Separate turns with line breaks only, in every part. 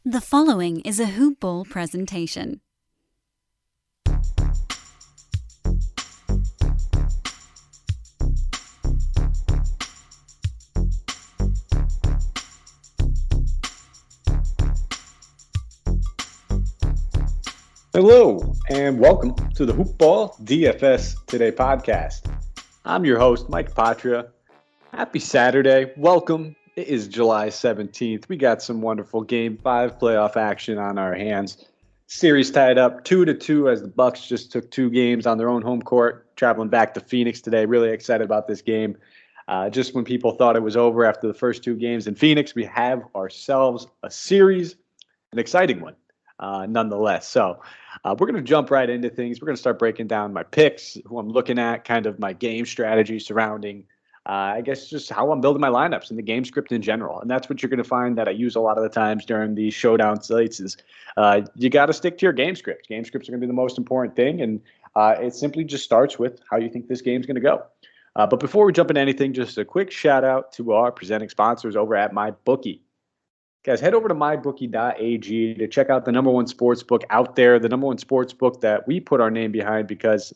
The following is a Hoop Ball presentation.
Hello, and welcome to the Hoop Ball DFS Today podcast. I'm your host, Mike Patria. Happy Saturday. Welcome. It is July 17th. We got some wonderful Game 5 playoff action on our hands. Series tied up 2-2 as the Bucks just took two games on their own home court, traveling back to Phoenix today. Really excited about this game. Just when people thought it was over after the first two games in Phoenix, we have ourselves a series, an exciting one, nonetheless. So we're going to jump right into things. We're going to start breaking down my picks, who I'm looking at, kind of my game strategy surrounding, I guess, just how I'm building my lineups and the game script in general. And that's what you're going to find that I use a lot of the times during these showdown slates is you got to stick to your game script. Game scripts are going to be the most important thing. And it simply just starts with how you think this game's going to go. But before we jump into anything, just a quick shout out to our presenting sponsors over at MyBookie. Guys, head over to mybookie.ag to check out the number one sports book out there, the number one sports book that we put our name behind because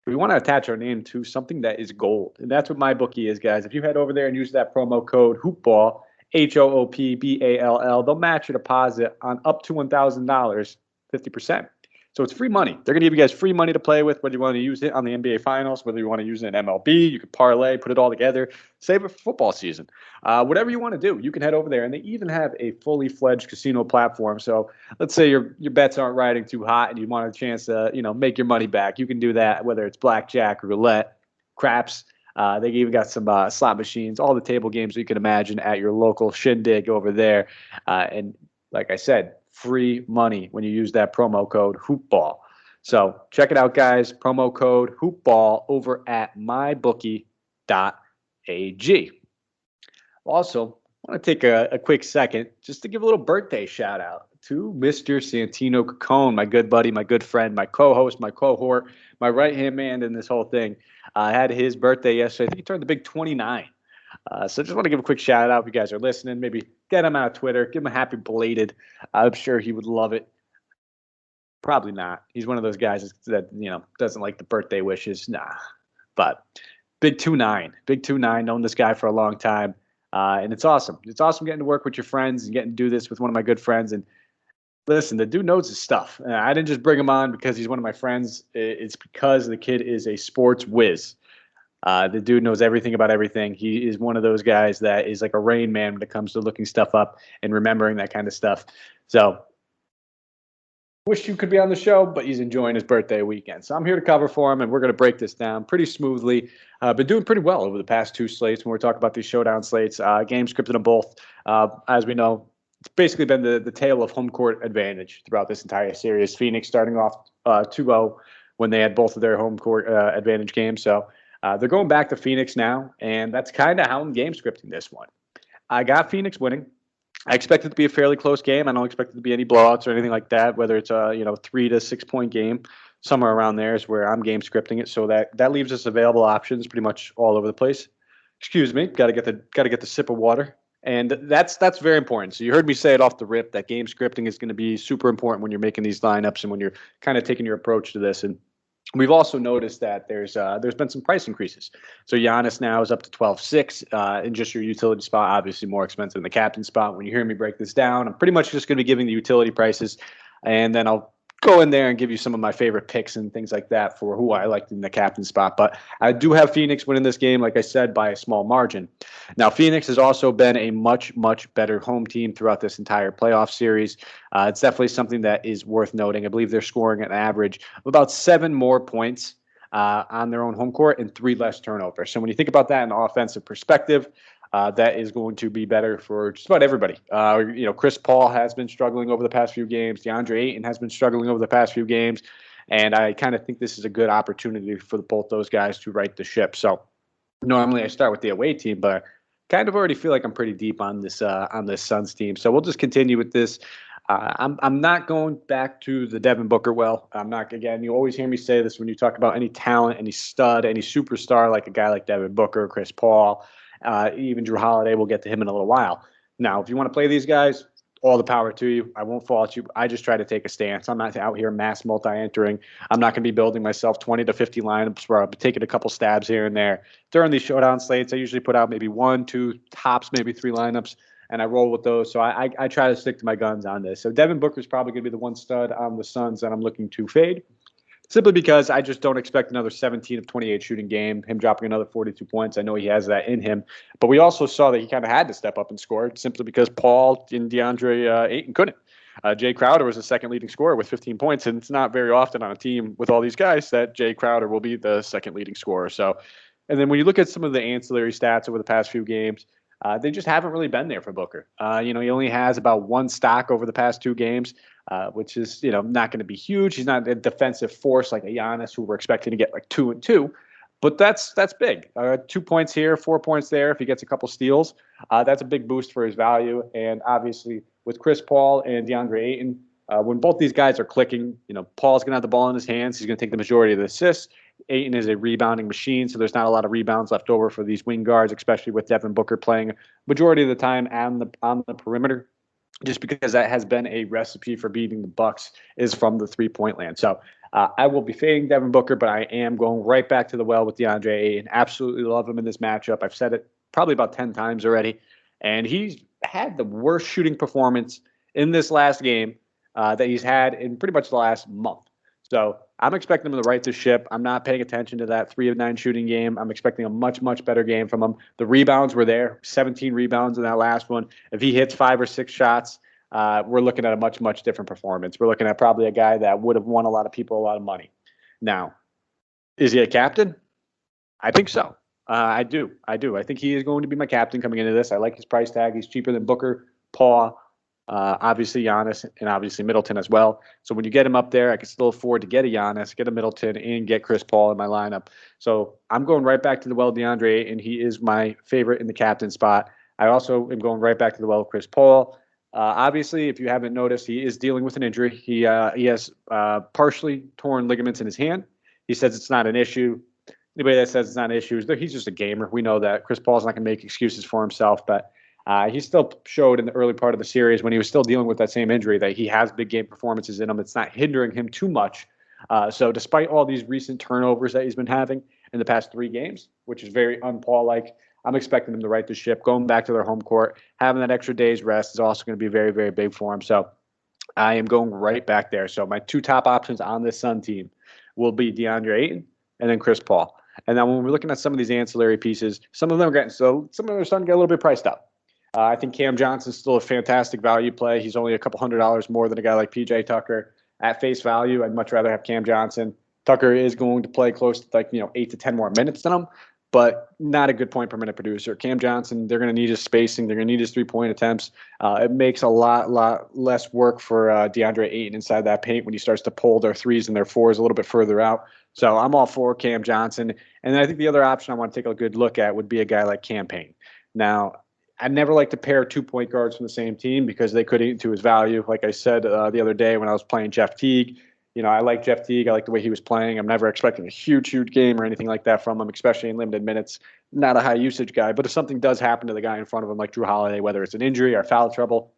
we want to attach our name to something that is gold. And that's what MyBookie is, guys. If you head over there and use that promo code HOOPBALL, HOOPBALL, they'll match your deposit on up to $1,000, 50%. So it's free money. They're going to give you guys free money to play with, whether you want to use it on the NBA Finals, whether you want to use it in MLB, you can parlay, put it all together, save it for football season. Whatever you want to do, you can head over there. And they even have a fully fledged casino platform. So let's say your bets aren't riding too hot and you want a chance to make your money back. You can do that, whether it's blackjack, roulette, craps. They even got some slot machines, all the table games you can imagine at your local shindig over there. And like I said, free money when you use that promo code HoopBall. So check it out, guys. Promo code HoopBall over at mybookie.ag. Also, I want to take a quick second just to give a little birthday shout out to Mr. Santino Cacone, my good buddy, my good friend, my co-host, my cohort, my right-hand man in this whole thing. Had his birthday yesterday. I think he turned the big 29. So just want to give a quick shout out if you guys are listening. Maybe get him on Twitter, give him a happy belated. I'm sure he would love it. Probably not. He's one of those guys that doesn't like the birthday wishes. Nah. But big 2-9, known this guy for a long time. And it's awesome. It's awesome getting to work with your friends and getting to do this with one of my good friends. And listen, the dude knows his stuff. I didn't just bring him on because he's one of my friends. It's because the kid is a sports whiz. The dude knows everything about everything. He is one of those guys that is like a Rain Man when it comes to looking stuff up and remembering that kind of stuff. So wish you could be on the show, but he's enjoying his birthday weekend. So I'm here to cover for him, and we're going to break this down pretty smoothly. Been doing pretty well over the past two slates when we're talking about these showdown slates. Game scripted them both. As we know, it's basically been the tale of home court advantage throughout this entire series. Phoenix starting off 2-0 when they had both of their home court advantage games. So they're going back to Phoenix now, and that's kind of how I'm game scripting this one. I got Phoenix winning. I expect it to be a fairly close game. I don't expect it to be any blowouts or anything like that, whether it's a 3 to 6 point game. Somewhere around there is where I'm game scripting it. So that leaves us available options pretty much all over the place. Excuse me, got to get the sip of water. And that's very important. So you heard me say it off the rip that game scripting is going to be super important when you're making these lineups and when you're kind of taking your approach to this. And we've also noticed that there's been some price increases. So Giannis now is up to 12.6 in just your utility spot, obviously more expensive than the captain spot. When you hear me break this down, I'm pretty much just going to be giving the utility prices, and then I'll go in there and give you some of my favorite picks and things like that for who I liked in the captain spot. But I do have Phoenix winning this game, like I said, by a small margin. Now, Phoenix has also been a much, much better home team throughout this entire playoff series. It's definitely something that is worth noting. I believe they're scoring an average of about 7 more points on their own home court and 3 less turnovers. So when you think about that in an offensive perspective, that is going to be better for just about everybody. Chris Paul has been struggling over the past few games. DeAndre Ayton has been struggling over the past few games. And I kind of think this is a good opportunity for both those guys to right the ship. So normally I start with the away team, but I kind of already feel like I'm pretty deep on this Suns team. So we'll just continue with this. I'm not going back to the Devin Booker well. I'm not, again, you always hear me say this when you talk about any talent, any stud, any superstar like a guy like Devin Booker, Chris Paul, even Drew Holiday. We'll get to him in a little while. Now, if you want to play these guys, all the power to you. I won't fault you. I just try to take a stance. I'm not out here mass multi-entering. I'm not going to be building myself 20 to 50 lineups where I'll be taking a couple stabs here and there. During these showdown slates, I usually put out maybe 1, 2, tops, maybe 3 lineups, and I roll with those. So I try to stick to my guns on this. So Devin Booker is probably going to be the one stud on the Suns that I'm looking to fade, simply because I just don't expect another 17 of 28 shooting game, him dropping another 42 points. I know he has that in him. But we also saw that he kind of had to step up and score simply because Paul and DeAndre Ayton couldn't. Jay Crowder was the second leading scorer with 15 points, and it's not very often on a team with all these guys that Jay Crowder will be the second leading scorer. So, and then when you look at some of the ancillary stats over the past few games, they just haven't really been there for Booker. He only has about 1 stock over the past 2 games, which is, not going to be huge. He's not a defensive force like a Giannis, who we're expecting to get like 2 and 2. But that's big. 2 points here, 4 points there. If he gets a couple steals, that's a big boost for his value. And obviously, with Chris Paul and DeAndre Ayton, when both these guys are clicking, Paul's going to have the ball in his hands. He's going to take the majority of the assists. Ayton is a rebounding machine, so there's not a lot of rebounds left over for these wing guards, especially with Devin Booker playing majority of the time on the perimeter, just because that has been a recipe for beating the Bucks is from the 3-point land. So I will be fading Devin Booker, but I am going right back to the well with DeAndre Ayton. Absolutely love him in this matchup. I've said it probably about 10 times already, and he's had the worst shooting performance in this last game that he's had in pretty much the last month. So I'm expecting him to right the ship. I'm not paying attention to that 3 of 9 shooting game. I'm expecting a much, much better game from him. The rebounds were there, 17 rebounds in that last one. If he hits 5 or 6 shots, we're looking at a much, much different performance. We're looking at probably a guy that would have won a lot of people a lot of money. Now, is he a captain? I think so. I do. I think he is going to be my captain coming into this. I like his price tag. He's cheaper than Booker, Paul, obviously Giannis, and obviously Middleton as well. So when you get him up there, I can still afford to get a Giannis, get a Middleton, and get Chris Paul in my lineup. So I'm going right back to the well of DeAndre, and he is my favorite in the captain spot. I also am going right back to the well of Chris Paul. Obviously, if you haven't noticed, he is dealing with an injury. He has partially torn ligaments in his hand. He says it's not an issue. Anybody that says it's not an issue, he's just a gamer. We know that. Chris Paul's not going to make excuses for himself, but he still showed in the early part of the series when he was still dealing with that same injury that he has big game performances in him. It's not hindering him too much. So despite all these recent turnovers that he's been having in the past 3 games, which is very un-Paul-like, I'm expecting them to right the ship. Going back to their home court, having that extra day's rest is also going to be very, very big for him. So I am going right back there. So my 2 top options on this Sun team will be DeAndre Ayton and then Chris Paul. And then when we're looking at some of these ancillary pieces, some of them are starting to get a little bit priced up. I think Cam Johnson's still a fantastic value play. He's only a couple $100 more than a guy like PJ Tucker. At face value, I'd much rather have Cam Johnson. Tucker is going to play close to 8 to 10 more minutes than him, but not a good point per minute producer. Cam Johnson, they're going to need his spacing. They're going to need his 3-point attempts. It makes a lot less work for DeAndre Ayton inside that paint when he starts to pull their 3s and their 4s a little bit further out. So I'm all for Cam Johnson. And I think the other option I want to take a good look at would be a guy like Cam Payne. Now, I never like to pair 2 point guards from the same team because they could eat into his value. Like I said the other day when I was playing Jeff Teague, I like Jeff Teague. I like the way he was playing. I'm never expecting a huge game or anything like that from him, especially in limited minutes. Not a high usage guy, but if something does happen to the guy in front of him, like Drew Holiday, whether it's an injury or foul trouble,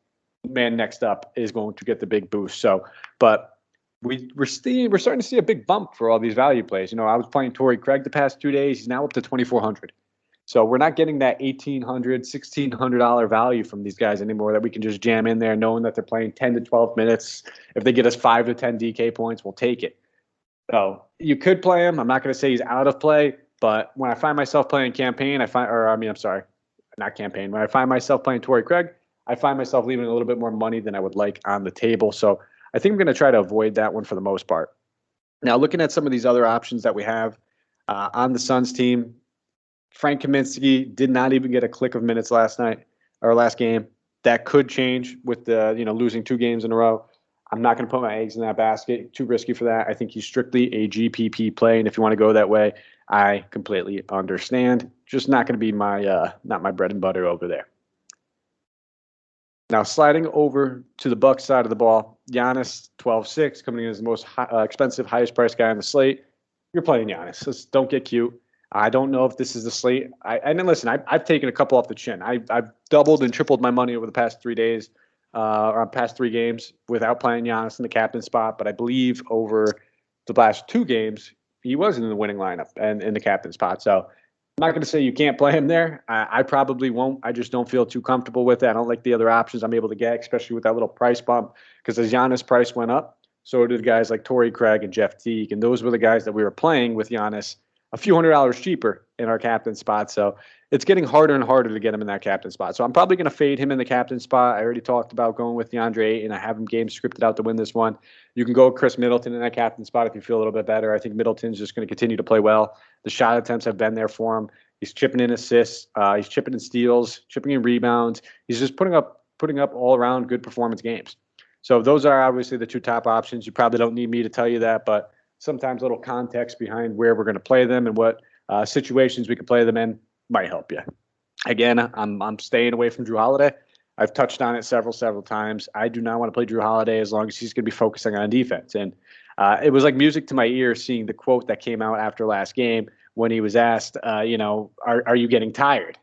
man next up is going to get the big boost. So, but we're starting to see a big bump for all these value plays. I was playing Torrey Craig the past 2 days. He's now up to 2,400. So we're not getting that $1,800, $1,600 value from these guys anymore that we can just jam in there knowing that they're playing 10 to 12 minutes. If they get us 5 to 10 DK points, we'll take it. So you could play him. I'm not going to say he's out of play, but when I find myself playing When I find myself playing Torrey Craig, I find myself leaving a little bit more money than I would like on the table. So I think I'm going to try to avoid that one for the most part. Now, looking at some of these other options that we have on the Suns team, Frank Kaminsky did not even get a click of minutes last game. That could change with the losing 2 games in a row. I'm not going to put my eggs in that basket. Too risky for that. I think he's strictly a GPP play, and if you want to go that way, I completely understand. Just not going to be not my bread and butter over there. Now sliding over to the Bucks side of the ball, Giannis 12-6 coming in as the most expensive, highest priced guy on the slate. You're playing Giannis. Just don't get cute. I don't know if this is the slate. And then listen, I've taken a couple off the chin. I've doubled and tripled my money over the past 3 days on past 3 games without playing Giannis in the captain spot. But I believe over the last 2 games, he was in the winning lineup and in the captain spot. So I'm not going to say you can't play him there. I probably won't. I just don't feel too comfortable with it. I don't like the other options I'm able to get, especially with that little price bump, because as Giannis price went up, so did guys like Torrey Craig and Jeff Teague. And those were the guys that we were playing with Giannis a few $100s cheaper in our captain spot. So it's getting harder and harder to get him in that captain spot. So I'm probably going to fade him in the captain spot. I already talked about going with DeAndre Ayton. I have him game scripted out to win this one. You can go with Chris Middleton in that captain spot if you feel a little bit better. I think Middleton's just going to continue to play well. The shot attempts have been there for him. He's chipping in assists. He's chipping in steals, chipping in rebounds. He's just putting up all around good performance games. So those are obviously the 2 top options. You probably don't need me to tell you that, but sometimes a little context behind where we're going to play them and what situations we can play them in might help you. Again, I'm staying away from Drew Holiday. I've touched on it several times. I do not want to play Drew Holiday as long as he's going to be focusing on defense. And it was like music to my ears seeing the quote that came out after last game when he was asked, are you getting tired?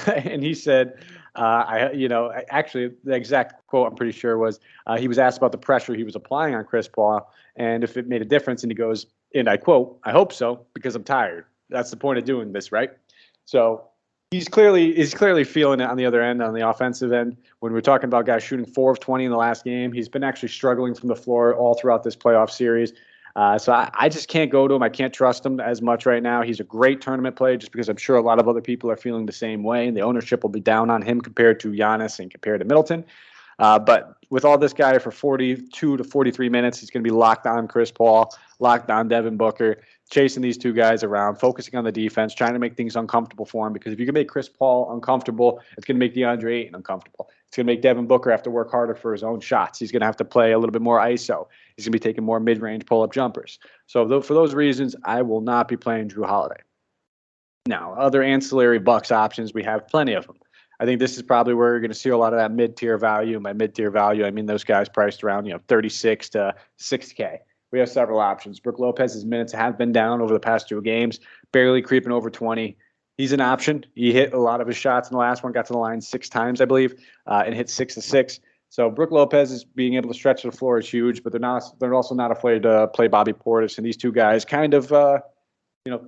And he said, actually the exact quote I'm pretty sure was he was asked about the pressure he was applying on Chris Paul and if it made a difference. And he goes, and I quote, "I hope so, because I'm tired. That's the point of doing this, right?" So he's clearly feeling it on the other end, on the offensive end. When we're talking about guys shooting 4 of 20 in the last game, he's been actually struggling from the floor all throughout this playoff series. So I just can't go to him. I can't trust him as much right now. He's a great tournament play just because I'm sure a lot of other people are feeling the same way. And the ownership will be down on him compared to Giannis and compared to Middleton. But with all this guy for 42 to 43 minutes, he's going to be locked on Chris Paul, locked on Devin Booker, chasing these 2 guys around, focusing on the defense, trying to make things uncomfortable for him. Because if you can make Chris Paul uncomfortable, it's going to make DeAndre Ayton uncomfortable. It's going to make Devin Booker have to work harder for his own shots. He's going to have to play a little bit more ISO. He's going to be taking more mid-range pull-up jumpers. So for those reasons, I will not be playing Drew Holiday. Now, other ancillary Bucks options, we have plenty of them. I think this is probably where you're going to see a lot of that mid-tier value. By mid-tier value, I mean those guys priced around 36 to 6K. We have several options. Brook Lopez's minutes have been down over the past 2 games, barely creeping over 20. He's an option. He hit a lot of his shots in the last one, got to the line 6 times, I believe, and hit 6 of 6. So Brook Lopez is being able to stretch the floor is huge, but they're also not afraid to play Bobby Portis, and these 2 guys kind of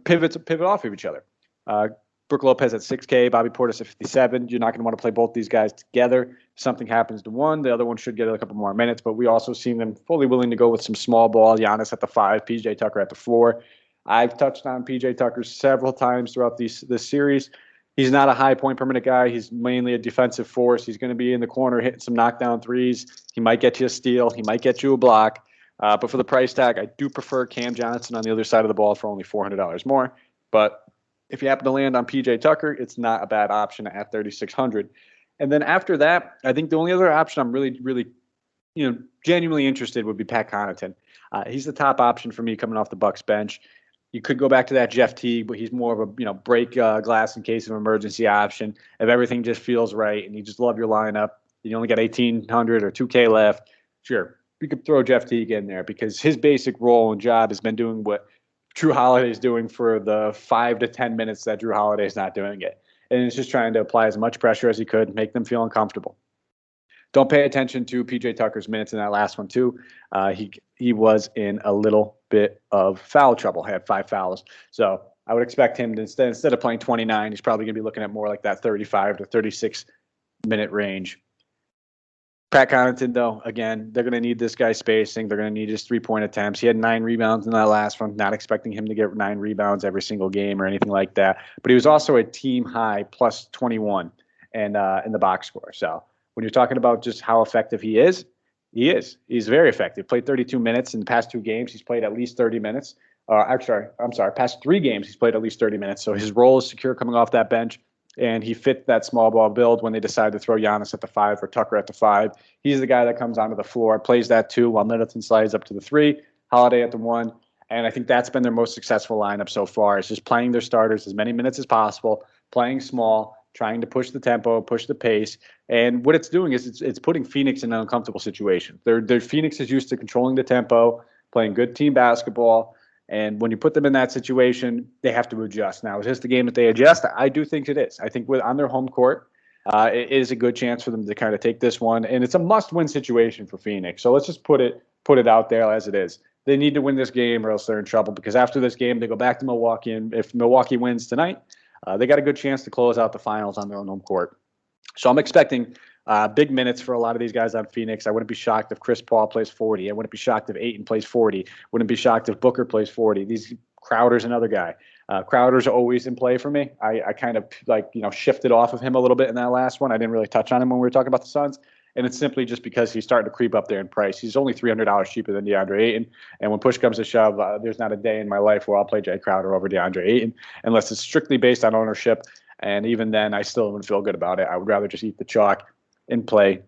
pivot off of each other. Brook Lopez at 6K, Bobby Portis at 57. You're not going to want to play both these guys together. If something happens to one, the other one should get a couple more minutes. But we also seen them fully willing to go with some small ball. Giannis at the 5, PJ Tucker at the 4. I've touched on PJ Tucker several times throughout this series. He's not a high point per minute guy. He's mainly a defensive force. He's going to be in the corner hitting some knockdown threes. He might get you a steal. He might get you a block. But for the price tag, I do prefer Cam Johnson on the other side of the ball for only $400 more. But if you happen to land on PJ Tucker, it's not a bad option at 3,600. And then after that, I think the only other option I'm really, genuinely interested would be Pat Connaughton. He's the top option for me coming off the Bucks bench. You could go back to that Jeff Teague, but he's more of a break glass in case of emergency option. If everything just feels right and you just love your lineup, you only got 1,800 or 2K left, sure, you could throw Jeff Teague in there because his basic role and job has been doing what Drew Holiday is doing for the 5 to 10 minutes that Drew Holiday is not doing it. And it's just trying to apply as much pressure as he could, make them feel uncomfortable. Don't pay attention to PJ Tucker's minutes in that last one, too. He was in a little bit of foul trouble, had 5 fouls. So I would expect him to, instead of playing 29, he's probably going to be looking at more like that 35 to 36 minute range. Pat Connaughton, though, again, they're going to need this guy spacing. They're going to need his 3-point attempts. He had 9 rebounds in that last one. Not expecting him to get 9 rebounds every single game or anything like that. But he was also a team high plus 21 in the box score. So when you're talking about just how effective he is, He's very effective. Played 32 minutes in the past 2 games. He's played at least 30 minutes. Past 3 games, he's played at least 30 minutes. So his role is secure coming off that bench. And he fit that small ball build when they decided to throw Giannis at the 5 or Tucker at the 5. He's the guy that comes onto the floor, plays that 2 while Middleton slides up to the 3, Holiday at the 1. And I think that's been their most successful lineup so far. It's just playing their starters as many minutes as possible, playing small, trying to push the tempo, push the pace. And what it's doing is it's putting Phoenix in an uncomfortable situation. Phoenix is used to controlling the tempo, playing good team basketball. And when you put them in that situation, they have to adjust. Now, is this the game that they adjust? I do think it is. I think on their home court, it is a good chance for them to kind of take this one, and it's a must-win situation for Phoenix. So let's just put it out there as it is. They need to win this game, or else they're in trouble. Because after this game, they go back to Milwaukee, and if Milwaukee wins tonight, they got a good chance to close out the finals on their own home court. So I'm expecting big minutes for a lot of these guys on Phoenix. I wouldn't be shocked if Chris Paul plays 40. I wouldn't be shocked if Ayton plays 40. Wouldn't be shocked if Booker plays 40. These Crowder's another guy. Crowder's always in play for me. I kind of shifted off of him a little bit in that last one. I didn't really touch on him when we were talking about the Suns. And it's simply just because he's starting to creep up there in price. He's only $300 cheaper than DeAndre Ayton. And when push comes to shove, there's not a day in my life where I'll play Jay Crowder over DeAndre Ayton, unless it's strictly based on ownership. And even then, I still wouldn't feel good about it. I would rather just eat the chalk and play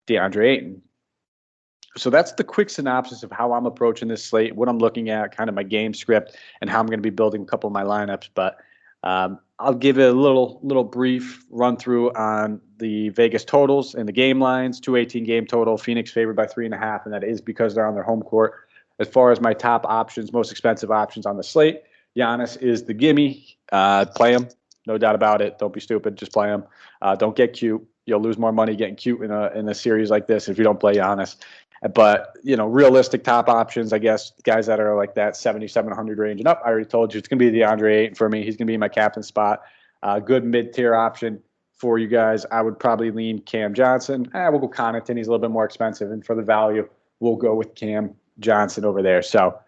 DeAndre Ayton. So that's the quick synopsis of how I'm approaching this slate, what I'm looking at, kind of my game script, and how I'm going to be building a couple of my lineups. But I'll give it a little brief run through on the Vegas totals and the game lines. 218 game total, Phoenix favored by 3.5, and that is because they're on their home court. As far as my top options, most expensive options on the slate, Giannis is the gimme. Play him, no doubt about it. Don't be stupid, just play him. Don't get cute. You'll lose more money getting cute in a series like this if you don't play Giannis. But, realistic top options, I guess, guys that are like that 7,700 range and up, I already told you it's going to be DeAndre Ayton for me. He's going to be my captain spot. Good mid-tier option for you guys. I would probably lean Cam Johnson. We'll go Connaughton. He's a little bit more expensive. And for the value, we'll go with Cam Johnson over there. So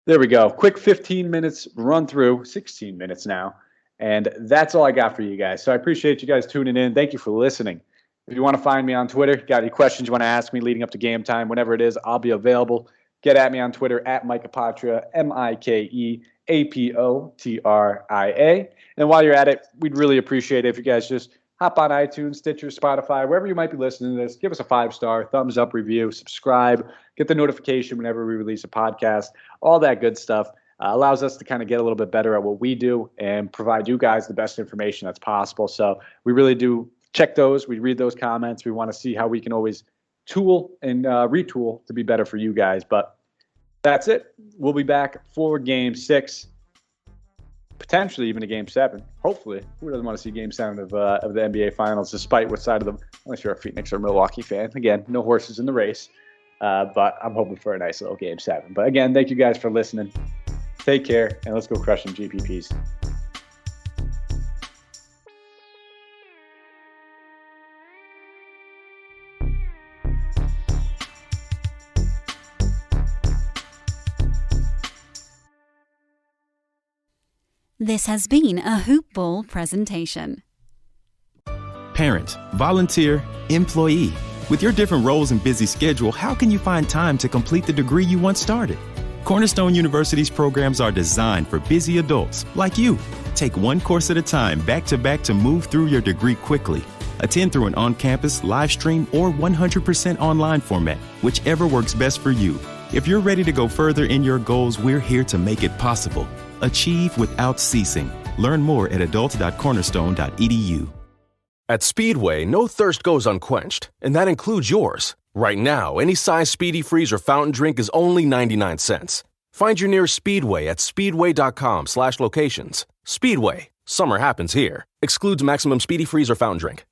there we go. Quick 15 minutes run through, 16 minutes now. And that's all I got for you guys. So I appreciate you guys tuning in. Thank you for listening. If you want to find me on Twitter, got any questions you want to ask me leading up to game time, whenever it is, I'll be available. Get at me on Twitter at Mike Apotria, MikeApotria. And while you're at it, we'd really appreciate it if you guys just hop on iTunes, Stitcher, Spotify, wherever you might be listening to this. Give us a 5-star, thumbs up review, subscribe, get the notification whenever we release a podcast, all that good stuff. Allows us to kind of get a little bit better at what we do and provide you guys the best information that's possible. So we really do check those. We read those comments. We want to see how we can always tool and retool to be better for you guys. But that's it. We'll be back for Game 6, potentially even a Game 7. Hopefully. Who doesn't want to see Game 7 of the NBA Finals, despite what side of them, unless you're a Phoenix or Milwaukee fan. Again, no horses in the race. But I'm hoping for a nice little Game 7. But again, thank you guys for listening. Take care, and let's go crush some GPPs.
This has been a Hoop Ball presentation.
Parent, volunteer, employee. With your different roles and busy schedule, how can you find time to complete the degree you once started? Cornerstone University's programs are designed for busy adults like you. Take one course at a time, back-to-back, to move through your degree quickly. Attend through an on-campus, live stream, or 100% online format, whichever works best for you. If you're ready to go further in your goals, we're here to make it possible. Achieve without ceasing. Learn more at adult.cornerstone.edu.
At Speedway, no thirst goes unquenched, and that includes yours. Right now, any size Speedy Freeze or fountain drink is only 99 cents. Find your nearest Speedway at speedway.com/locations. Speedway. Summer happens here. Excludes maximum Speedy Freeze or fountain drink.